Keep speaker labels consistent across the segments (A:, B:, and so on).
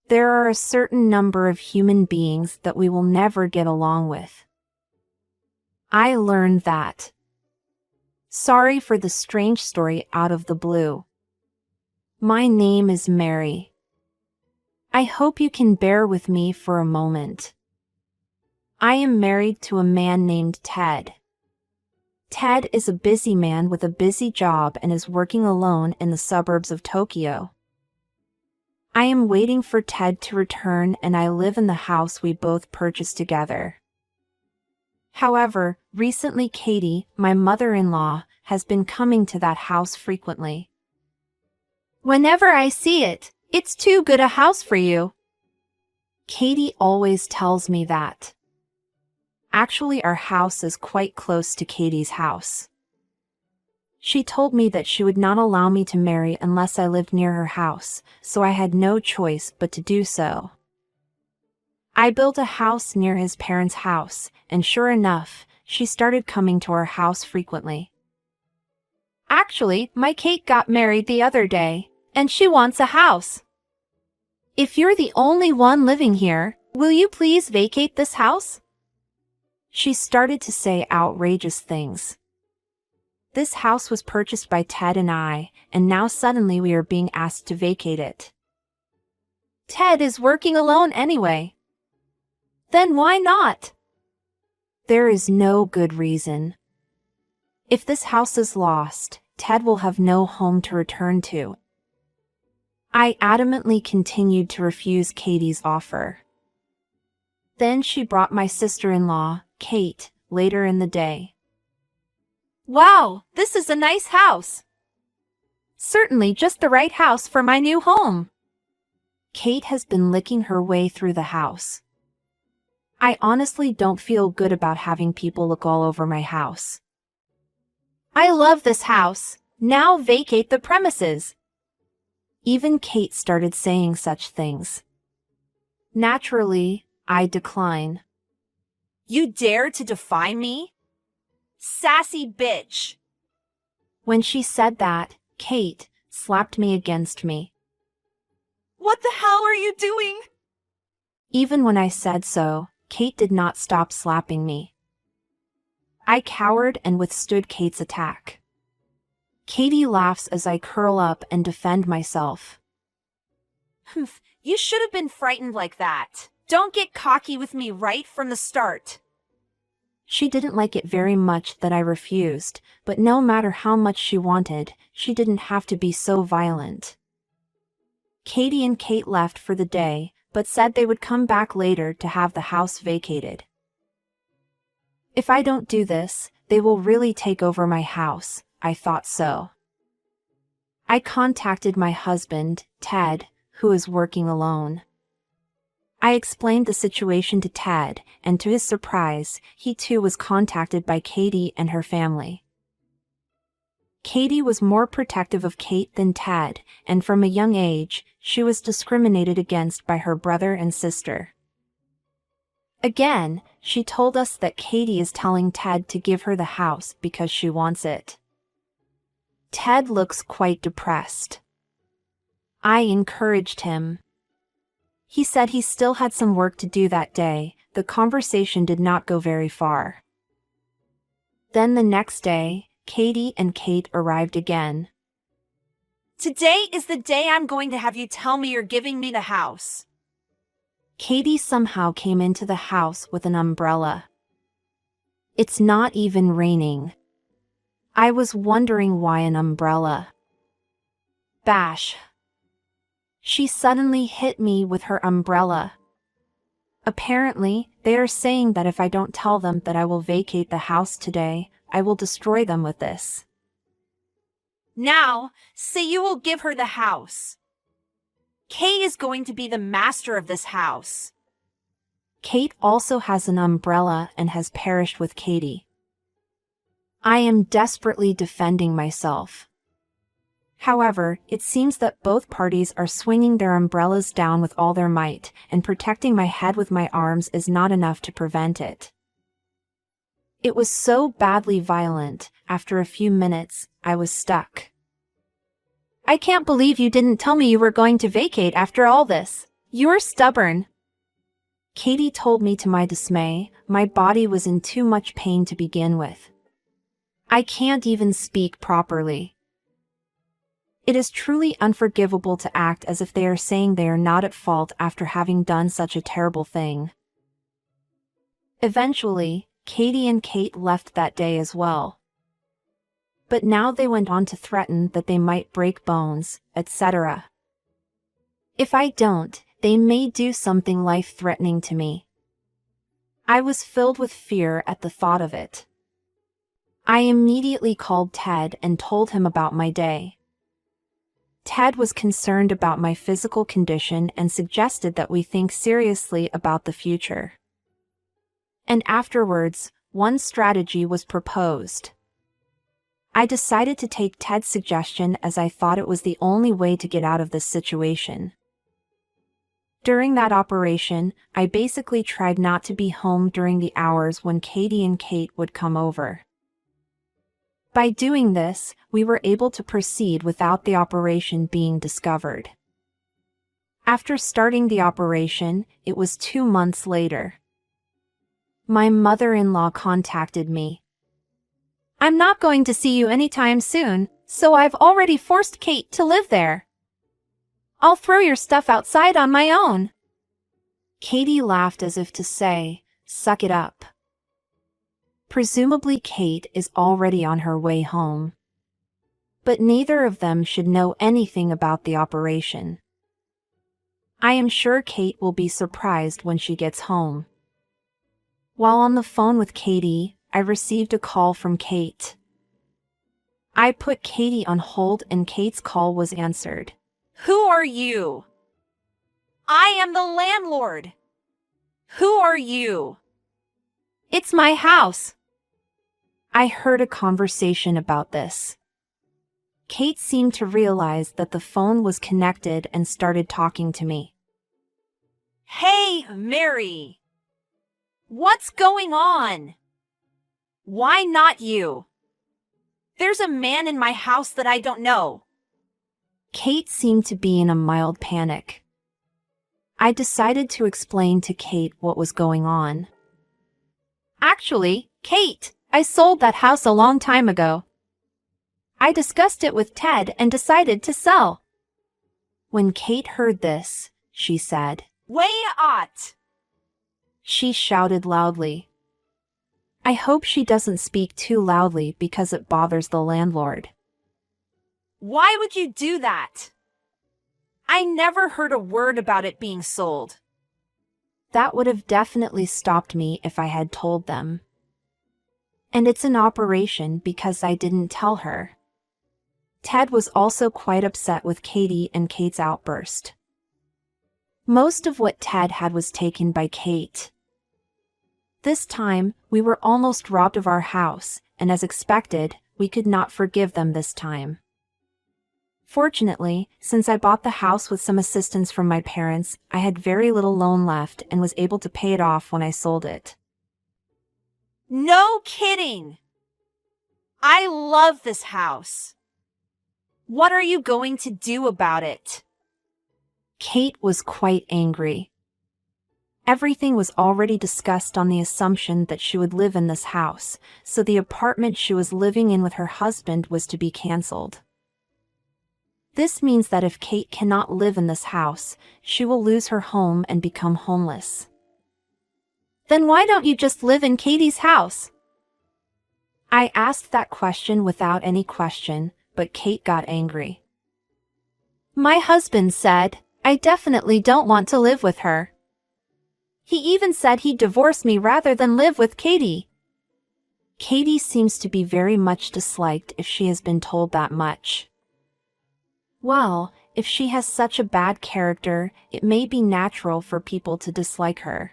A: There are a certain number of human beings that we will never get along with. I learned that. Sorry for the strange story out of the blue. My name is Mary. I hope you can bear with me for a moment. I am married to a man named Ted. Ted is a busy man with a busy job and is working alone in the suburbs of Tokyo. I am waiting for Ted to return and I live in the house we both purchased together. However, recently Katie, my mother-in-law, has been coming to that house frequently. Whenever I see it, it's too good a house for you. Katie always tells me that. Actually, our house is quite close to Katie's house. She told me that she would not allow me to marry unless I lived near her house, so I had no choice but to do so. I built a house near his parents' house, and sure enough, she started coming to our house frequently. Actually, my Kate got married the other day, and she wants a house. If you're the only one living here, will you please vacate this house? She started to say outrageous things. This house was purchased by Ted and I, and now suddenly we are being asked to vacate it. Ted is working alone anyway. Then why not? There is no good reason. If this house is lost, Ted will have no home to return to. I adamantly continued to refuse Katie's offer. Then she brought my sister-in-law, Kate, later in the day. Wow, this is a nice house. Certainly just the right house for my new home. Kate has been licking her way through the house. I honestly don't feel good about having people look all over my house. I love this house. Now vacate the premises. Even Kate started saying such things. Naturally, I decline. You dare to defy me? Sassy bitch! When she said that, Kate slapped me against me. What the hell are you doing? Even when I said so, Kate did not stop slapping me. I cowered and withstood Kate's attack. Katie laughs as I curl up and defend myself. Humph, you should have been frightened like that. Don't get cocky with me right from the start. She didn't like it very much that I refused, but no matter how much she wanted, she didn't have to be so violent. Katie and Kate left for the day, but said they would come back later to have the house vacated. If I don't do this, they will really take over my house, I thought so. I contacted my husband, Ted, who is working alone. I explained the situation to Ted, and to his surprise, he too was contacted by Katie and her family. Katie was more protective of Kate than Ted, and from a young age, she was discriminated against by her brother and sister. Again, she told us that Katie is telling Ted to give her the house because she wants it. Ted looks quite depressed. I encouraged him. He said he still had some work to do that day. The conversation did not go very far. Then the next day, Katie and Kate arrived again. Today is the day I'm going to have you tell me you're giving me the house. Katie somehow came into the house with an umbrella. It's not even raining. I was wondering why an umbrella. Bash. She suddenly hit me with her umbrella. Apparently, they are saying that if I don't tell them that I will vacate the house today, I will destroy them with this. Now, say you will give her the house. Kay is going to be the master of this house. Kate also has an umbrella and has perished with Katie. I am desperately defending myself. However, it seems that both parties are swinging their umbrellas down with all their might, and protecting my head with my arms is not enough to prevent it. It was so badly violent, after a few minutes, I was stuck. I can't believe you didn't tell me you were going to vacate after all this. You're stubborn. Katie told me. To my dismay, my body was in too much pain to begin with. I can't even speak properly. It is truly unforgivable to act as if they are saying they are not at fault after having done such a terrible thing. Eventually, Katie and Kate left that day as well. But now they went on to threaten that they might break bones, etc. If I don't, they may do something life-threatening to me. I was filled with fear at the thought of it. I immediately called Ted and told him about my day. Ted was concerned about my physical condition and suggested that we think seriously about the future. And afterwards, one strategy was proposed. I decided to take Ted's suggestion as I thought it was the only way to get out of this situation. During that operation, I basically tried not to be home during the hours when Katie and Kate would come over. By doing this, we were able to proceed without the operation being discovered. After starting the operation, it was 2 months later. My mother-in-law contacted me. I'm not going to see you anytime soon, so I've already forced Kate to live there. I'll throw your stuff outside on my own. Katie laughed as if to say, suck it up. Presumably Kate is already on her way home. But neither of them should know anything about the operation. I am sure Kate will be surprised when she gets home. While on the phone with Katie, I received a call from Kate. I put Katie on hold and Kate's call was answered. Who are you? I am the landlord. Who are you? It's my house. I heard a conversation about this. Kate seemed to realize that the phone was connected and started talking to me. Hey, Mary! What's going on? Why not you? There's a man in my house that I don't know. Kate seemed to be in a mild panic. I decided to explain to Kate what was going on. Actually, Kate, I sold that house a long time ago. I discussed it with Ted and decided to sell. When Kate heard this, she said, "Wait!" She shouted loudly. I hope she doesn't speak too loudly because it bothers the landlord. Why would you do that? I never heard a word about it being sold. That would have definitely stopped me if I had told them. And it's an operation because I didn't tell her. Ted was also quite upset with Katie and Kate's outburst. Most of what Ted had was taken by Kate. This time, we were almost robbed of our house, and as expected, we could not forgive them this time. Fortunately, since I bought the house with some assistance from my parents, I had very little loan left and was able to pay it off when I sold it. No kidding! I love this house. What are you going to do about it? Kate was quite angry. Everything was already discussed on the assumption that she would live in this house, so the apartment she was living in with her husband was to be canceled. This means that if Kate cannot live in this house, she will lose her home and become homeless. Then why don't you just live in Katie's house? I asked that question without any question, but Kate got angry. My husband said, I definitely don't want to live with her. He even said he'd divorce me rather than live with Katie. Katie seems to be very much disliked if she has been told that much. Well, if she has such a bad character, it may be natural for people to dislike her.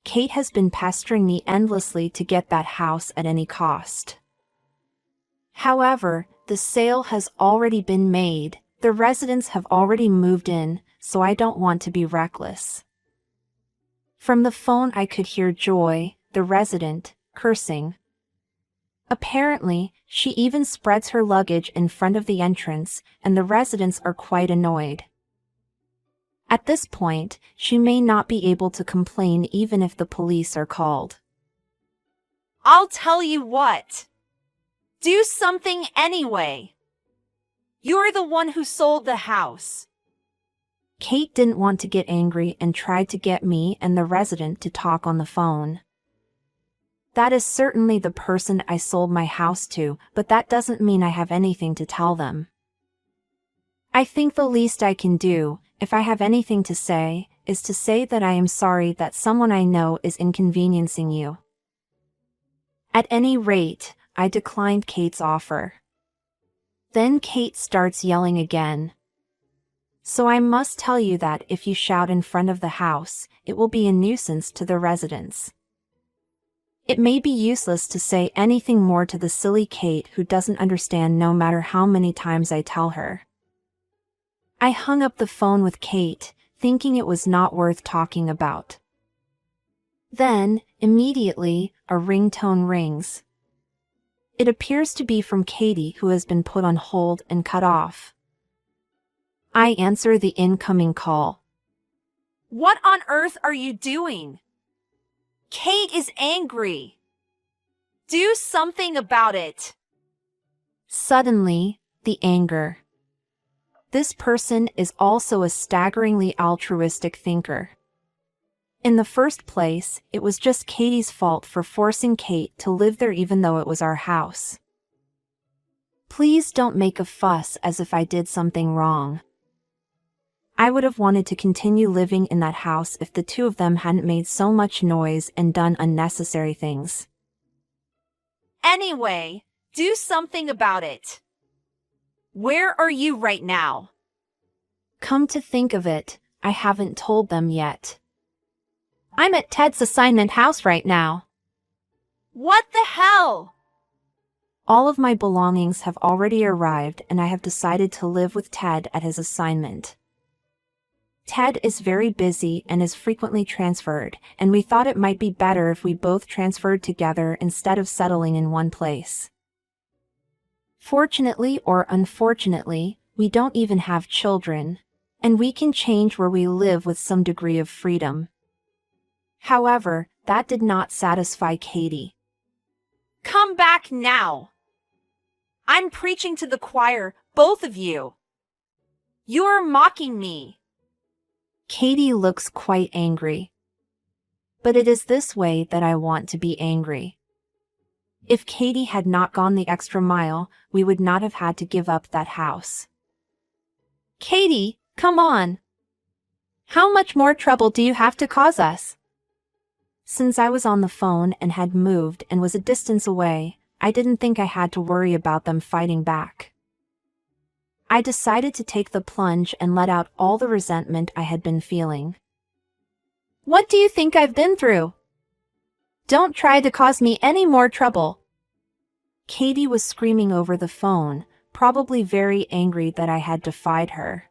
A: Kate has been pestering me endlessly to get that house at any cost. However, the sale has already been made, the residents have already moved in, so I don't want to be reckless. From the phone I could hear Joy, the resident, cursing. Apparently, she even spreads her luggage in front of the entrance, and the residents are quite annoyed. At this point, she may not be able to complain even if the police are called.
B: I'll tell you what. Do something anyway. You're the one who sold the house.
A: Kate didn't want to get angry and tried to get me and the resident to talk on the phone. That is certainly the person I sold my house to, but that doesn't mean I have anything to tell them. I think the least I can do, if I have anything to say, is to say that I am sorry that someone I know is inconveniencing you. At any rate, I declined Kate's offer. Then Kate starts yelling again. So I must tell you that if you shout in front of the house, it will be a nuisance to the residents. It may be useless to say anything more to the silly Kate who doesn't understand no matter how many times I tell her. I hung up the phone with Kate, thinking it was not worth talking about. Then, immediately, a ringtone rings. It appears to be from Katie, who has been put on hold and cut off. I answer the incoming call.
B: What on earth are you doing? Kate is angry. Do something about it.
A: Suddenly, the anger. This person is also a staggeringly altruistic thinker. In the first place, it was just Katie's fault for forcing Kate to live there even though it was our house. Please don't make a fuss as if I did something wrong. I would have wanted to continue living in that house if the two of them hadn't made so much noise and done unnecessary things.
B: Anyway, do something about it. Where are you right now?
A: Come to think of it, I haven't told them yet. I'm at Ted's assignment house right now.
B: What the hell?
A: All of my belongings have already arrived and I have decided to live with Ted at his assignment. Ted is very busy and is frequently transferred, and we thought it might be better if we both transferred together instead of settling in one place. Fortunately or unfortunately, we don't even have children, and we can change where we live with some degree of freedom. However, that did not satisfy Katie.
B: Come back now. I'm preaching to the choir, both of you. You're mocking me.
A: Katie looks quite angry. But it is this way that I want to be angry. If Katie had not gone the extra mile, we would not have had to give up that house. Katie, come on. How much more trouble do you have to cause us? Since I was on the phone and had moved and was a distance away, I didn't think I had to worry about them fighting back. I decided to take the plunge and let out all the resentment I had been feeling. What do you think I've been through? Don't try to cause me any more trouble. Katie was screaming over the phone, probably very angry that I had defied her.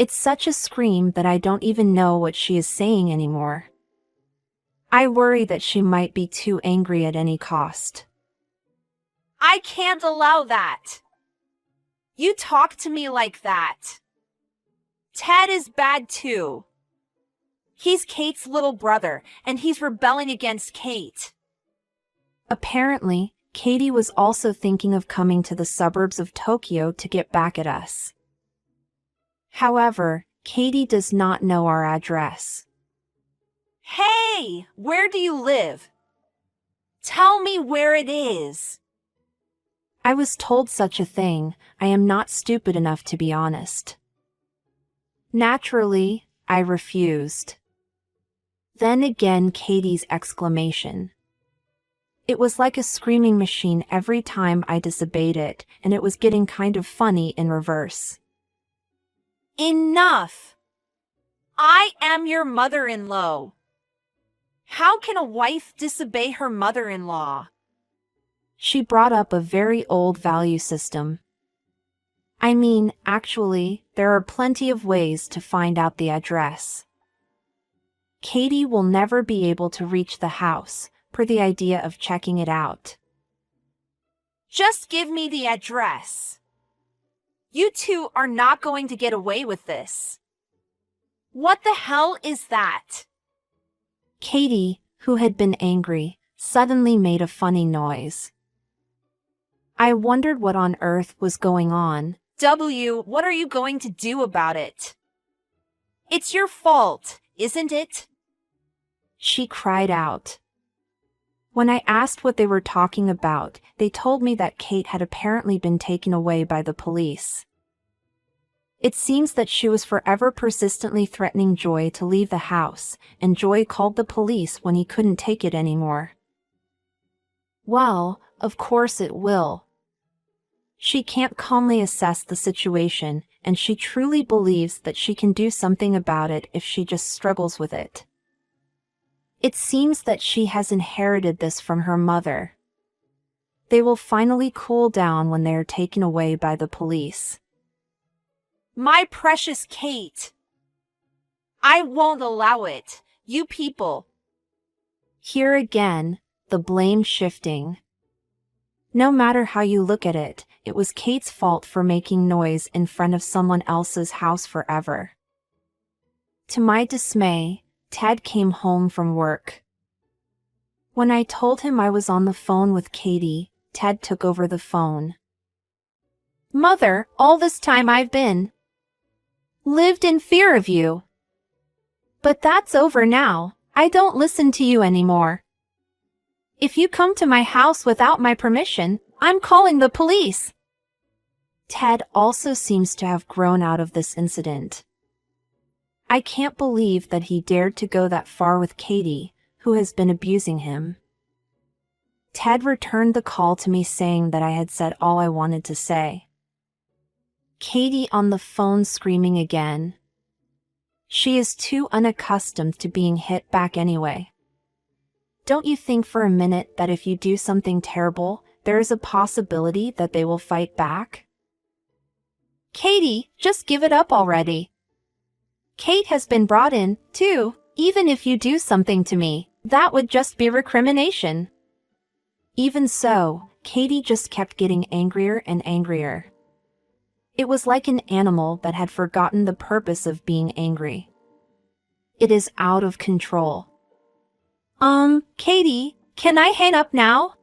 A: It's such a scream that I don't even know what she is saying anymore. I worry that she might be too angry at any cost.
B: I can't allow that. You talk to me like that. Ted is bad too. He's Kate's little brother, and he's rebelling against Kate.
A: Apparently, Katie was also thinking of coming to the suburbs of Tokyo to get back at us. However, Katie does not know our address.
B: Hey, where do you live? Tell me where it is.
A: I was told such a thing. I am not stupid enough to be honest. Naturally, I refused. Then again Katie's exclamation. It was like a screaming machine every time I disobeyed it, and it was getting kind of funny in reverse.
B: Enough! I am your mother-in-law. How can a wife disobey her mother-in-law?
A: She brought up a very old value system. I mean, actually, there are plenty of ways to find out the address. Katie will never be able to reach the house, per the idea of checking it out.
B: Just give me the address. You two are not going to get away with this. What the hell is that?
A: Katie, who had been angry, suddenly made a funny noise. I wondered what on earth was going on.
B: What are you going to do about it? It's your fault, isn't it?
A: She cried out. When I asked what they were talking about, they told me that Kate had apparently been taken away by the police. It seems that she was forever persistently threatening Joy to leave the house, and Joy called the police when he couldn't take it anymore. Well, of course it will. She can't calmly assess the situation, and she truly believes that she can do something about it if she just struggles with it. It seems that she has inherited this from her mother. They will finally cool down when they are taken away by the police.
B: My precious Kate! I won't allow it, you people.
A: Here again, the blame shifting. No matter how you look at it, it was Kate's fault for making noise in front of someone else's house forever. To my dismay, Ted came home from work. When I told him I was on the phone with Katie, Ted took over the phone.
B: Mother, all this time I've lived in fear of you.
A: But that's over now. I don't listen to you anymore. If you come to my house without my permission, I'm calling the police. Ted also seems to have grown out of this incident. I can't believe that he dared to go that far with Katie, who has been abusing him. Ted returned the call to me saying that I had said all I wanted to say. Katie on the phone screaming again. She is too unaccustomed to being hit back anyway. Don't you think for a minute that if you do something terrible, there is a possibility that they will fight back? Katie, just give it up already. Kate has been brought in, too. Even if you do something to me, that would just be recrimination. Even so, Katie just kept getting angrier and angrier. It was like an animal that had forgotten the purpose of being angry. It is out of control. Katie, can I hang up now?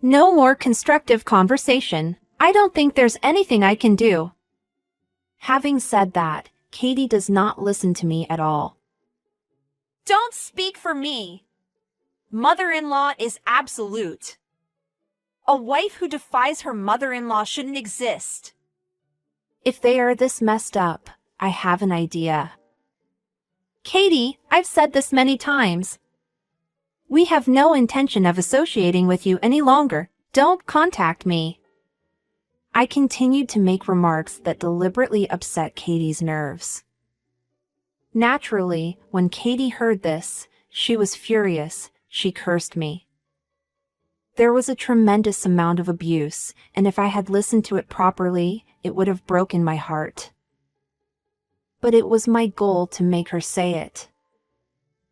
A: No more constructive conversation. I don't think there's anything I can do. Having said that, Katie does not listen to me at all.
B: Don't speak for me. Mother-in-law is absolute. A wife who defies her mother-in-law shouldn't exist.
A: If they are this messed up, I have an idea. Katie, I've said this many times. We have no intention of associating with you any longer. Don't contact me. I continued to make remarks that deliberately upset Katie's nerves. Naturally, when Katie heard this, she was furious. She cursed me. There was a tremendous amount of abuse, and if I had listened to it properly, it would have broken my heart. But it was my goal to make her say it.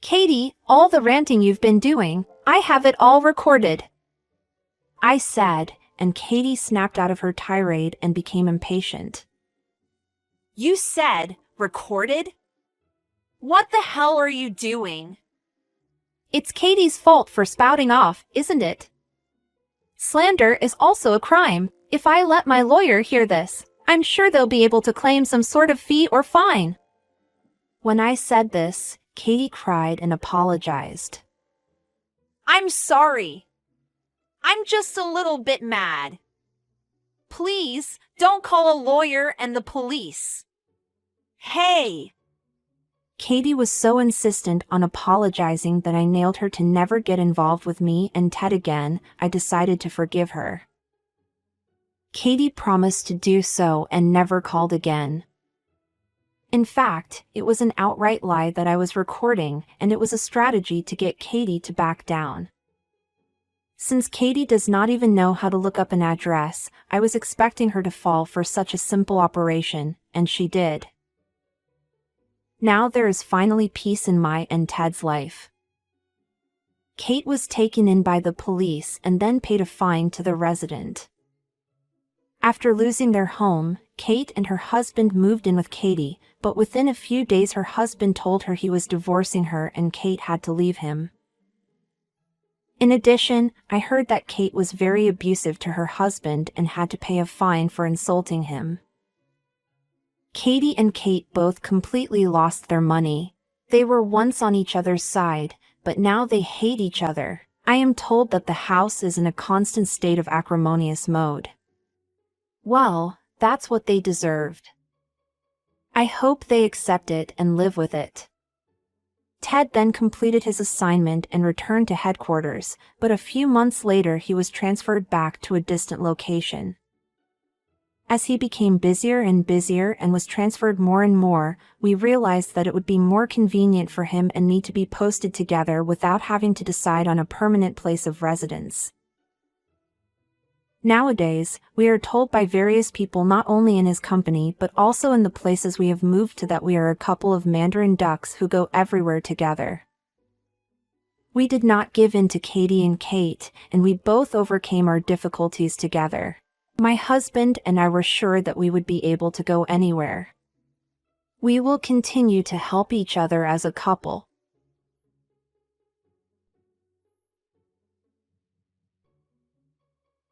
A: Katie, all the ranting you've been doing, I have it all recorded. I said, and Katie snapped out of her tirade and became impatient.
B: You said, recorded? What the hell are you doing?
A: It's Katie's fault for spouting off, isn't it? Slander is also a crime. If I let my lawyer hear this, I'm sure they'll be able to claim some sort of fee or fine. When I said this, Katie cried and apologized.
B: I'm sorry. I'm just a little bit mad. Please, don't call a lawyer and the police. Hey!
A: Katie was so insistent on apologizing that I nailed her to never get involved with me and Ted again. I decided to forgive her. Katie promised to do so and never called again. In fact, it was an outright lie that I was recording, and it was a strategy to get Katie to back down. Since Katie does not even know how to look up an address, I was expecting her to fall for such a simple operation, and she did. Now there is finally peace in my and Ted's life. Kate was taken in by the police and then paid a fine to the resident. After losing their home, Kate and her husband moved in with Katie, but within a few days her husband told her he was divorcing her and Kate had to leave him. In addition, I heard that Kate was very abusive to her husband and had to pay a fine for insulting him. Katie and Kate both completely lost their money. They were once on each other's side, but now they hate each other. I am told that the house is in a constant state of acrimonious mode. Well, that's what they deserved. I hope they accept it and live with it. Ted then completed his assignment and returned to headquarters, but a few months later he was transferred back to a distant location. As he became busier and busier and was transferred more and more, we realized that it would be more convenient for him and me to be posted together without having to decide on a permanent place of residence. Nowadays, we are told by various people not only in his company but also in the places we have moved to that we are a couple of Mandarin ducks who go everywhere together. We did not give in to Katie and Kate, and we both overcame our difficulties together. My husband and I were sure that we would be able to go anywhere. We will continue to help each other as a couple.